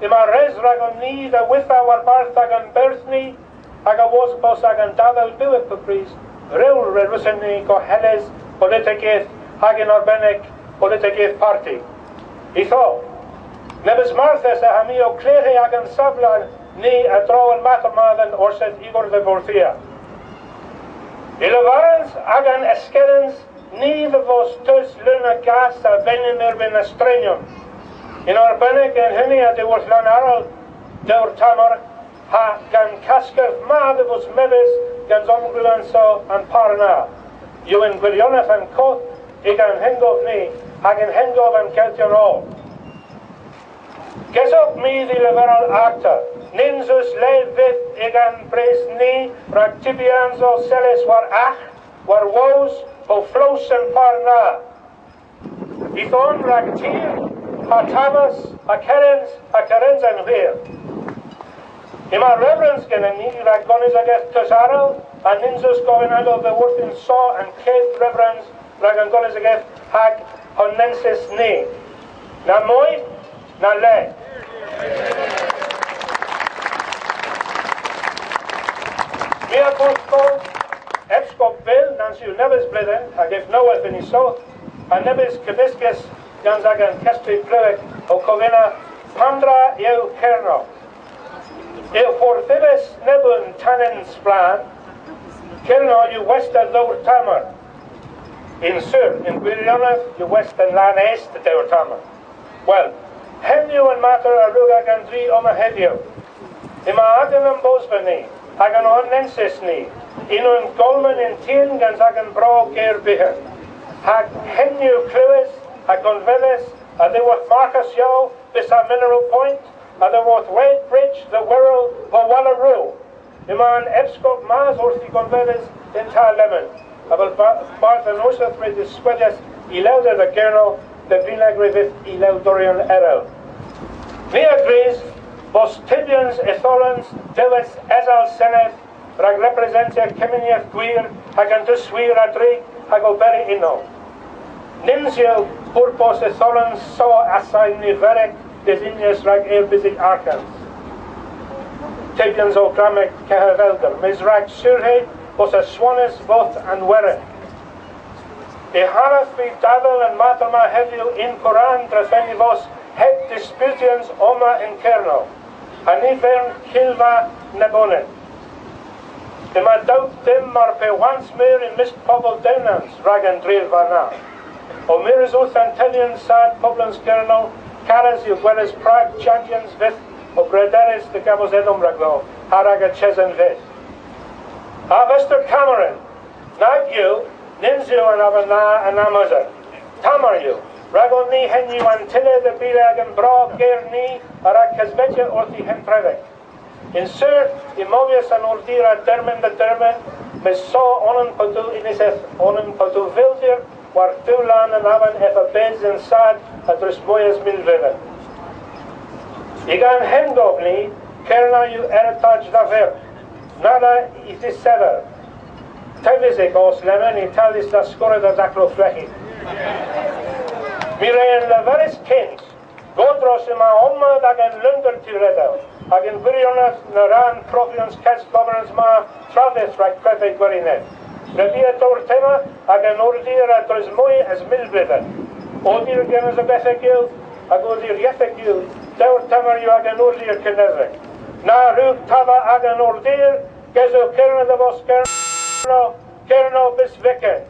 Ima res rag on ni da witha war barth ag an berthni, ag a wasbos ag an dadal bywyg pybris, rewl redwysyni go heles politigeth hag yn arbennig politigeth party. Itho, nebys marthes a hami o clehe ag an saflan ni a draw yn mathamadan orset Igor de Borthia. Ilevarens ag an eskerens ni de vos tus luna gas a venim erbyn estrenion. In arbennig en hynny a dyw'r lan aral dyw'r Tamar ha gan casgyrth ma de vos mebys gan zomgrylan so an parna. Yw yn gwirionach an coth ag an hengof ni ag an hengof an celtion all. Gesop mi di leveral acta, ninsus levith ag an bres ni rag tibians o seles war ach, war woes, o flos an parna. Ithon rag tir, ha tamas, ha kerens an hwyr. Ima reverence gen yn ni rag gonis ageth tysaral, a ninsus gofyn ado fe wrthyn so an ceth reverence rag an gonis ageth hag honensis ni. Na mwy, na le. Mi a bwysgo, ebsgob bil, nan siw nebys blydden, ag ef noweth yn I soth, a nebys cybysgus gans ag an cestri plyweg o cofina pandra yw cerno. Yw fforddibus nebwn tanen sblan, cerno yw westa ddwr Tamar. In sur, in gwirionedd yw westa lan est ddwr Tamar. Wel, henniw yn mater a rwg ag an dri oma heddiw. Ima agan yn bosba ni, ag an onensis ni, unw'n golman yn tîn gans ag an bro geir byhyn. Hag henniw clywys, ag gonfeddys, a ddiwedd Marcus Yow, bis a Mineral Point, a ddiwedd Wade Bridge, the Wirral, po Wallaroo. Ima an ebsgob mas wrth I gonfeddys in ta lemon. A fel barth yn wrth rhaid ysgwedias I lewdedd y gernol, de brinag rhyddith I lewdorion erel. Mi agrees, bos tibians etholans, dywys esal senedd, rag representia cyminiaeth gwir, hag an dyswir a drig, hag o beri unol. Nimsio pwrpos etholans so asain niferec, desinius rag erbysig arcans. Tibians o grameg cehyfelder, mis rag surheid, bos a swanes voth an werech. E haraf fi dadal yn mater ma heddiw in Koran drafenni vos het disputians oma in Kerno. A ni fern kilva nebonen. Dyma dawt dim mar pe wans myr in mist pobl dewnans rag an dril fanna. O myr is wrth antelion sad poblans Kerno, caras yw gweles Prague champions fydd o brederis de gabos edom raglo, harag a chesan fydd. A Vester Cameron, nag yw, Ninsiw yn af yna yn amazon. Tamar yw. Rag o'n ni henniw antile de bile ag yn bro geir ni a rag cysbetio wrth I hentrefeg. In syr, I mofias an ordir a dermen de dermen, mes so onan podw uniseth onan podw fildir, war dwlan yn afan efo beds yn sad a drys mwyas milfefen. I gan hengof ni, cerna yw eritage da fer. Nada I ddissefer. Tefysig os lemon I talis da sgwrdd a daclo flechi. Mi reyn leferus cynt, godros yma omad ag yn lyndr tiredel, ag yn gwirionedd na ran profions cas governance ma traddeth rhaid crefau gwerinedd. Rebi a dwr tema ag yn ordir a drys mwy as milbryden. Odir gynnys y bethau gil, ag odir iethau gil, dewr Tamar yw ag yn ordir cynnefeg. Na rhywg tafa ag yn ordir, gesw cyrnedd y fos Kerno bis viken.